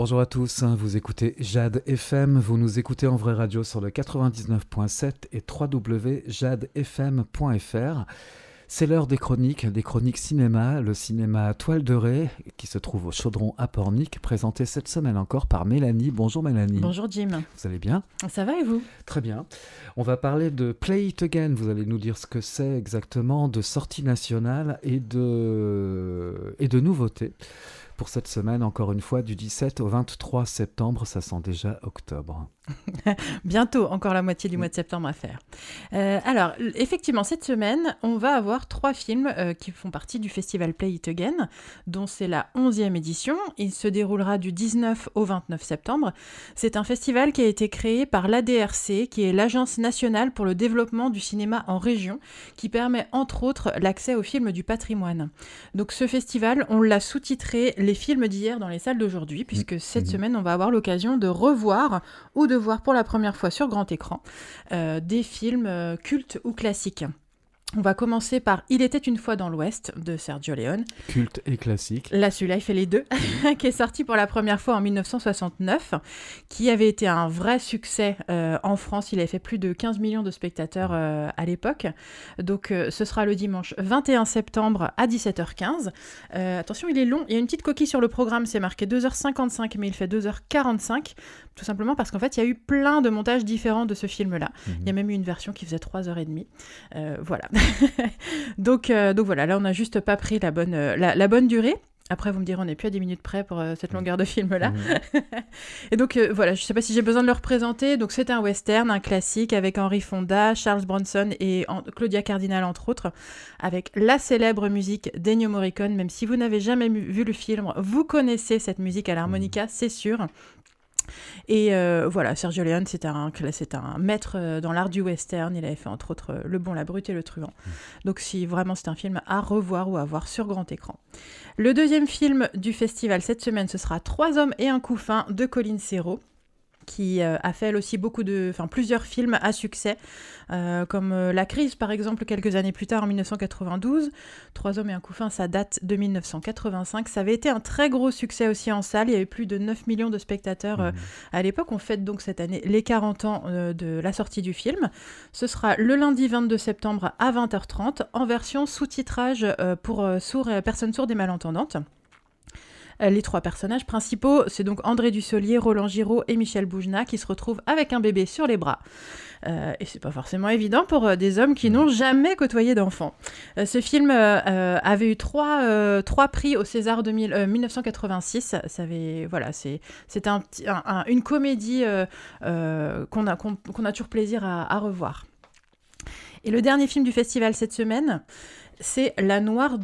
Bonjour à tous, vous écoutez Jade FM, vous nous écoutez en vraie radio sur le 99.7 et www.jadefm.fr. C'est l'heure des chroniques cinéma, le cinéma Toile de Raie, qui se trouve au Chaudron à Pornic, présenté cette semaine encore par Mélanie. Bonjour Mélanie. Bonjour Jim. Vous allez bien ? Ça va et vous ? Très bien. On va parler de Play It Again, vous allez nous dire ce que c'est exactement, de sorties nationales et de nouveautés. Pour cette semaine, encore une fois, du 17 au 23 septembre, ça sent déjà octobre. Bientôt, encore la moitié du mois de septembre à faire. Alors, effectivement, cette semaine, on va avoir 3 films qui font partie du festival Play It Again, dont c'est la 11e édition. Il se déroulera du 19 au 29 septembre. C'est un festival qui a été créé par l'ADRC, qui est l'Agence nationale pour le développement du cinéma en région, qui permet entre autres l'accès aux films du patrimoine. Donc ce festival, on l'a sous-titré « Les films d'hier dans les salles d'aujourd'hui », puisque cette semaine, on va avoir l'occasion de revoir ou de voir pour la première fois sur grand écran des films cultes ou classiques. On va commencer par Il était une fois dans l'Ouest de Sergio Leone. Culte et classique. Là, celui-là, il fait les deux, qui est sorti pour la première fois en 1969, qui avait été un vrai succès en France. Il avait fait plus de 15 millions de spectateurs à l'époque. Donc, ce sera le dimanche 21 septembre à 17h15. Attention, il est long. Il y a une petite coquille sur le programme, c'est marqué 2h55, mais il fait 2h45, tout simplement parce qu'en fait, il y a eu plein de montages différents de ce film-là. Il y a même eu une version qui faisait 3h30. Voilà. donc voilà, là on n'a juste pas pris la bonne durée. Après vous me direz, on n'est plus à 10 minutes près pour cette longueur de film là. Et donc voilà, je sais pas si j'ai besoin de le représenter. Donc c'est un western, un classique avec Henry Fonda, Charles Bronson et Claudia Cardinal entre autres, avec la célèbre musique d'Ennio Morricone. Même si vous n'avez jamais vu le film, vous connaissez cette musique à l'harmonica, c'est sûr. Et voilà, Sergio Leone, c'est un maître dans l'art du western. Il avait fait entre autres Le Bon, la Brute et le Truand. Donc si vraiment c'est un film à revoir ou à voir sur grand écran. Le deuxième film du festival cette semaine, ce sera 3 hommes et un couffin de Colin Serrault, qui a fait elle aussi plusieurs films à succès, comme La Crise par exemple, quelques années plus tard en 1992. 3 hommes et un couffin, ça date de 1985. Ça avait été un très gros succès aussi en salle. Il y avait plus de 9 millions de spectateurs à l'époque. On fête donc cette année les 40 ans de la sortie du film. Ce sera le lundi 22 septembre à 20h30 en version sous-titrage pour personnes sourdes et malentendantes. Les 3 personnages principaux, c'est donc André Dussolier, Roland Giraud et Michel Boujna qui se retrouvent avec un bébé sur les bras. Et c'est pas forcément évident pour des hommes qui n'ont jamais côtoyé d'enfants. Ce film avait eu 3 prix au César 1986. C'est une comédie qu'on a toujours plaisir à revoir. Et le dernier film du festival cette semaine, c'est La Noire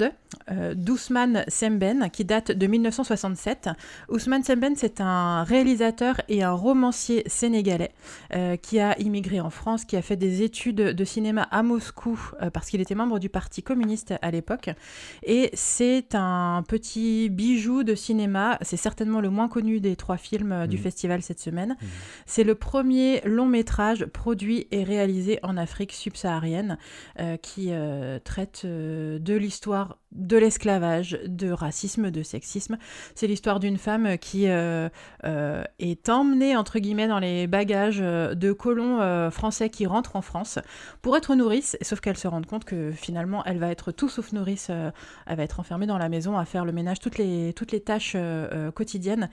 d'Ousmane Sembène, qui date de 1967. Ousmane Sembène, c'est un réalisateur et un romancier sénégalais qui a immigré en France, qui a fait des études de cinéma à Moscou parce qu'il était membre du Parti communiste à l'époque. Et c'est un petit bijou de cinéma. C'est certainement le moins connu des 3 films du festival cette semaine. C'est le premier long métrage produit et réalisé en Afrique subsaharienne qui traite de l'histoire de l'esclavage, de racisme, de sexisme. C'est l'histoire d'une femme qui est emmenée, entre guillemets, dans les bagages de colons français qui rentrent en France pour être nourrice, sauf qu'elle se rend compte que finalement, elle va être tout sauf nourrice. Elle va être enfermée dans la maison à faire le ménage, toutes les tâches quotidiennes,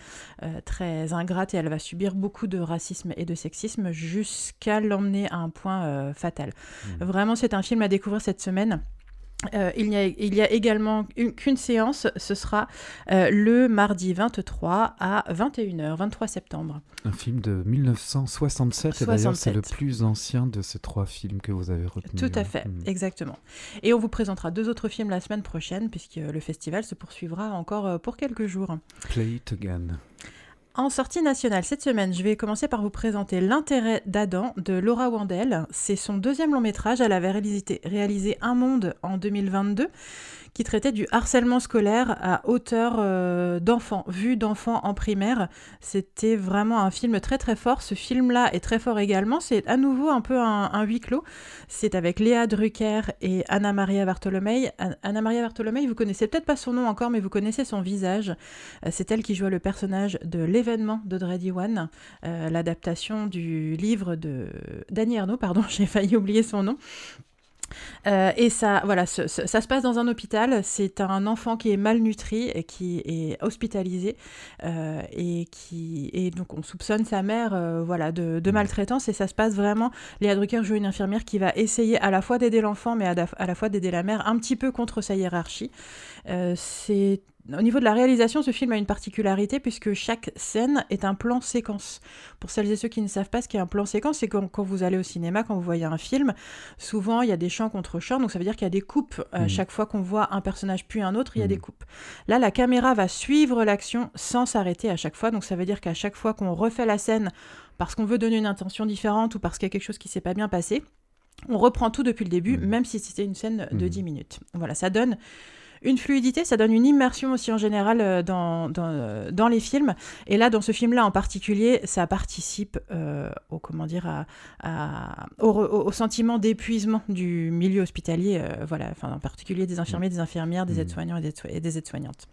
très ingrates, et elle va subir beaucoup de racisme et de sexisme jusqu'à l'emmener à un point fatal. Vraiment, c'est un film à découvrir cette semaine. Il y a également qu'une séance, ce sera le mardi 23 à 21h, 23 septembre. Un film de 1967, et d'ailleurs c'est le plus ancien de ces 3 films que vous avez retenus. Tout à fait, exactement. Et on vous présentera 2 autres films la semaine prochaine, puisque le festival se poursuivra encore pour quelques jours. Play It Again. En sortie nationale cette semaine, je vais commencer par vous présenter L'intérêt d'Adam de Laura Wandel. C'est son 2e long métrage. Elle avait réalisé Un monde en 2022 qui traitait du harcèlement scolaire à hauteur d'enfants, vue d'enfants en primaire. C'était vraiment un film très très fort. Ce film-là est très fort également. C'est à nouveau un peu un huis clos. C'est avec Léa Drucker et Anna Maria Bartolomei. Anna Maria Bartolomei, vous connaissez peut-être pas son nom encore, mais vous connaissez son visage. C'est elle qui joue le personnage de L'événement d'Audrey Diwan, l'adaptation du livre de d'Annie Ernaux, pardon, j'ai failli oublier son nom. Et ça, voilà, ça se passe dans un hôpital. C'est un enfant qui est malnutri et qui est hospitalisé et donc on soupçonne sa mère voilà, de maltraitance, et ça se passe vraiment. Léa Drucker joue une infirmière qui va essayer à la fois d'aider l'enfant mais à la fois d'aider la mère, un petit peu contre sa hiérarchie. Au niveau de la réalisation, ce film a une particularité puisque chaque scène est un plan séquence. Pour celles et ceux qui ne savent pas ce qu'est un plan séquence, c'est quand vous allez au cinéma, quand vous voyez un film, souvent il y a des champs contre champs, donc ça veut dire qu'il y a des coupes. Chaque fois qu'on voit un personnage puis un autre, il y a des coupes. Là, la caméra va suivre l'action sans s'arrêter à chaque fois, donc ça veut dire qu'à chaque fois qu'on refait la scène parce qu'on veut donner une intention différente ou parce qu'il y a quelque chose qui ne s'est pas bien passé, on reprend tout depuis le début, même si c'était une scène de 10 minutes. Voilà, ça donne une fluidité, ça donne une immersion aussi en général dans les films. Et là, dans ce film-là en particulier, ça participe au sentiment d'épuisement du milieu hospitalier, voilà, enfin, en particulier des infirmiers, des infirmières, des aides-soignants et des aides-soignantes.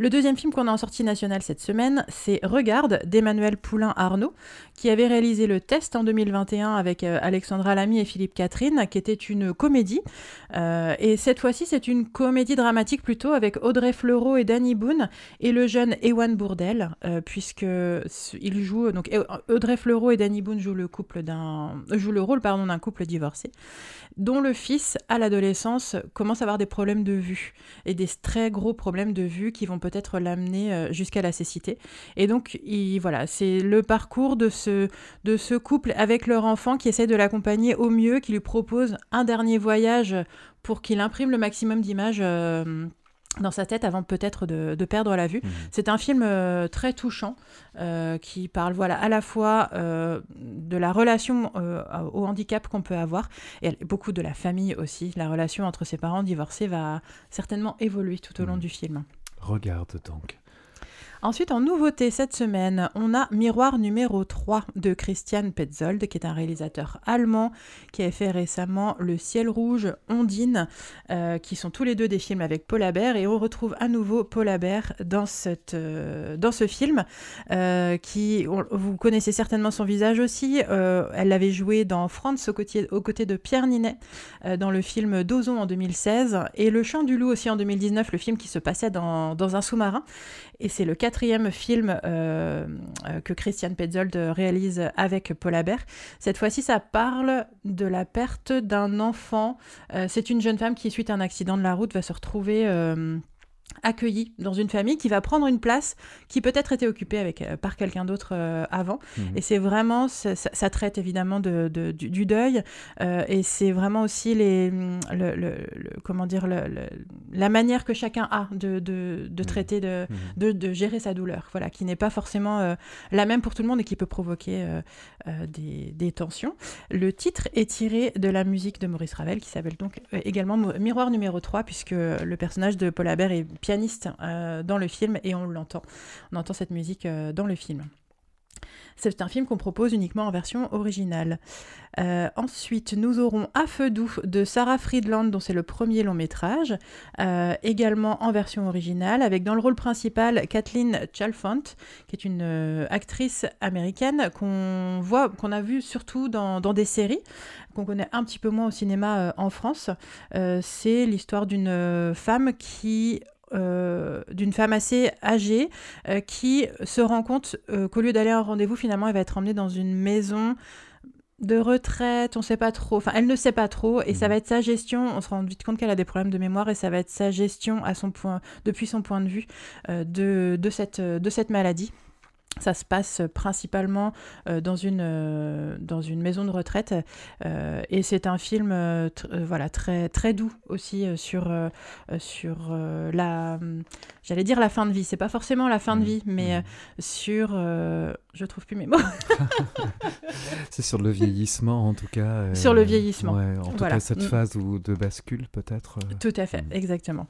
Le deuxième film qu'on a en sortie nationale cette semaine, c'est Regarde d'Emmanuel Poulain-Arnaud, qui avait réalisé Le Test en 2021 avec Alexandra Lamy et Philippe Catherine, qui était une comédie. Et cette fois-ci, c'est une comédie dramatique plutôt avec Audrey Fleurot et Danny Boone et le jeune Ewan Bourdelle, puisqu'ils jouent. Donc Audrey Fleurot et Danny Boone jouent le rôle d'un couple divorcé, dont le fils, à l'adolescence, commence à avoir des problèmes de vue, et des très gros problèmes de vue qui vont peut-être l'amener jusqu'à la cécité. Et donc, voilà, c'est le parcours de ce couple avec leur enfant qui essaie de l'accompagner au mieux, qui lui propose un dernier voyage pour qu'il imprime le maximum d'images dans sa tête avant peut-être de perdre la vue. C'est un film très touchant qui parle à la fois de la relation au handicap qu'on peut avoir et beaucoup de la famille aussi. La relation entre ses parents divorcés va certainement évoluer tout au long du film. Regarde donc. Ensuite, en nouveauté cette semaine, on a Miroir numéro 3 de Christian Petzold, qui est un réalisateur allemand qui a fait récemment Le Ciel rouge, Ondine, qui sont tous les deux des films avec Paul Habert, et on retrouve à nouveau Paul Habert dans ce film, vous connaissez certainement son visage aussi. Elle l'avait joué dans France aux côtés de Pierre Ninet, dans le film d'Ozon en 2016, et Le Chant du loup aussi en 2019, le film qui se passait dans un sous-marin. Et c'est le 4e film que Christian Petzold réalise avec Paul Habert. Cette fois-ci, ça parle de la perte d'un enfant. C'est une jeune femme qui, suite à un accident de la route, va se retrouver accueillie dans une famille qui va prendre une place qui peut-être était occupée par quelqu'un d'autre avant. Et c'est vraiment, ça traite évidemment du deuil, et c'est vraiment aussi la manière que chacun a de traiter, de gérer sa douleur, voilà, qui n'est pas forcément la même pour tout le monde et qui peut provoquer des tensions. Le titre est tiré de la musique de Maurice Ravel, qui s'appelle donc également Miroir numéro 3, puisque le personnage de Paul Habert est pianiste dans le film, et on l'entend. On entend cette musique dans le film. C'est un film qu'on propose uniquement en version originale. Ensuite, nous aurons À feu doux de Sarah Friedland, dont c'est le premier long métrage, également en version originale, avec dans le rôle principal Kathleen Chalfant, qui est une actrice américaine qu'on a vue surtout dans des séries, qu'on connaît un petit peu moins au cinéma en France. C'est l'histoire d'une femme d'une femme assez âgée qui se rend compte qu'au lieu d'aller à un rendez-vous, finalement elle va être emmenée dans une maison de retraite, on sait pas trop, enfin elle ne sait pas trop, et ça va être sa gestion, on se rend vite compte qu'elle a des problèmes de mémoire, et ça va être sa gestion depuis son point de vue de cette maladie. Ça se passe principalement dans une maison de retraite, et c'est un film très, très doux aussi sur j'allais dire la fin de vie. C'est pas forcément la fin de vie, mais sur... je trouve plus mes mots. C'est sur le vieillissement en tout cas. Sur le vieillissement. Ouais, en tout cas cette phase de bascule peut-être. Tout à fait, exactement.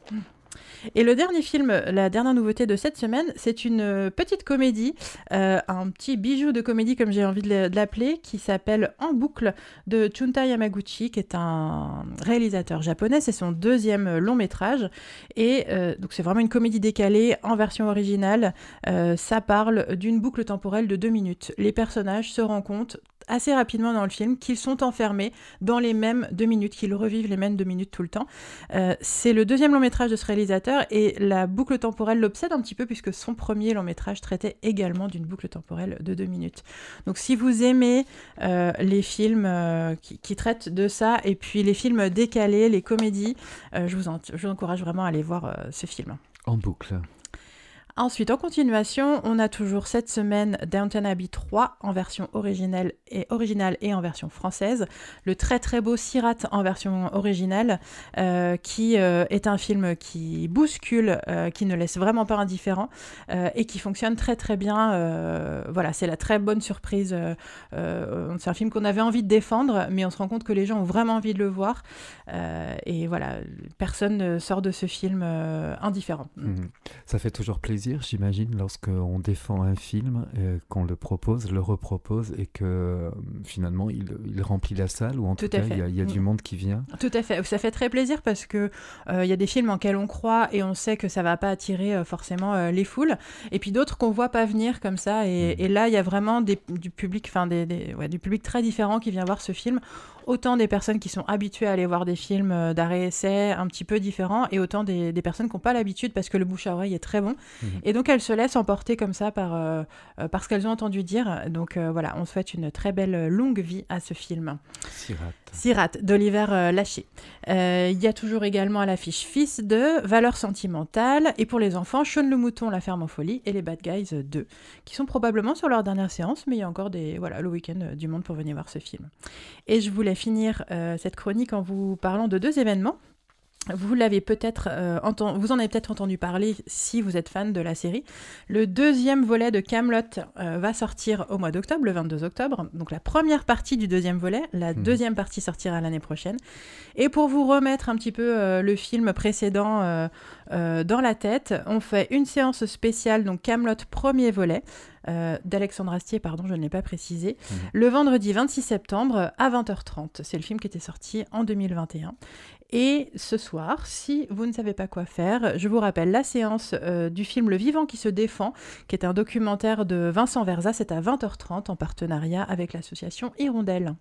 Et le dernier film, la dernière nouveauté de cette semaine, c'est une petite comédie, un petit bijou de comédie comme j'ai envie de l'appeler, qui s'appelle En boucle de Junta Yamaguchi, qui est un réalisateur japonais. C'est son deuxième long métrage. Et donc c'est vraiment une comédie décalée en version originale. Ça parle d'une boucle temporelle de 2 minutes. Les personnages se rendent compte assez rapidement dans le film qu'ils sont enfermés dans les mêmes 2 minutes, qu'ils revivent les mêmes 2 minutes tout le temps. C'est le deuxième long métrage de ce réalisateur et la boucle temporelle l'obsède un petit peu puisque son premier long métrage traitait également d'une boucle temporelle de 2 minutes. Donc si vous aimez les films qui traitent de ça et puis les films décalés, les comédies, je vous encourage vraiment à aller voir ce film. En boucle. Ensuite, en continuation, on a toujours cette semaine Downton Abbey 3 en version originale et en version française. Le très très beau Sirat en version originale, qui est un film qui bouscule, qui ne laisse vraiment pas indifférent et qui fonctionne très très bien. Voilà, c'est la très bonne surprise. C'est un film qu'on avait envie de défendre, mais on se rend compte que les gens ont vraiment envie de le voir. Et voilà, personne ne sort de ce film indifférent. Ça fait toujours plaisir, j'imagine, lorsqu'on défend un film, qu'on le propose, le repropose et que finalement il remplit la salle ou en tout cas il y a du monde qui vient. Tout à fait, ça fait très plaisir parce que il y a des films en lesquels on croit et on sait que ça va pas attirer forcément les foules et puis d'autres qu'on voit pas venir comme ça et là il y a vraiment du public, du public très différent qui vient voir ce film. Autant des personnes qui sont habituées à aller voir des films d'arrêt-essai un petit peu différents et autant des personnes qui n'ont pas l'habitude parce que le bouche à oreille est très bon. Et donc elles se laissent emporter comme ça par ce qu'elles ont entendu dire. Donc voilà, on souhaite une très belle longue vie à ce film. Sirat d'Oliver Laché. Il y a toujours également à l'affiche Fils de Valeurs sentimentales et pour les enfants, Shaun le mouton, La ferme en folie et Les Bad Guys 2 qui sont probablement sur leur dernière séance, mais il y a encore le week-end du monde pour venir voir ce film. Et je voulais finir cette chronique en vous parlant de 2 événements. Vous l'avez peut-être vous en avez peut-être entendu parler si vous êtes fan de la série. Le deuxième volet de Kaamelott va sortir au mois d'octobre, le 22 octobre. Donc la première partie du deuxième volet, la deuxième partie sortira l'année prochaine. Et pour vous remettre un petit peu le film précédent dans la tête, on fait une séance spéciale, donc Kaamelott premier volet, d'Alexandre Astier, pardon, je ne l'ai pas précisé, le vendredi 26 septembre à 20h30. C'est le film qui était sorti en 2021. Et ce soir, si vous ne savez pas quoi faire, je vous rappelle la séance du film Le Vivant qui se défend, qui est un documentaire de Vincent Verza, c'est à 20h30 en partenariat avec l'association Hirondelle.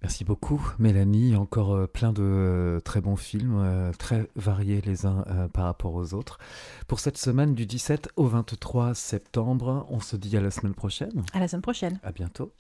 Merci beaucoup Mélanie, encore plein de très bons films, très variés les uns par rapport aux autres. Pour cette semaine du 17 au 23 septembre, on se dit à la semaine prochaine. À la semaine prochaine. À bientôt.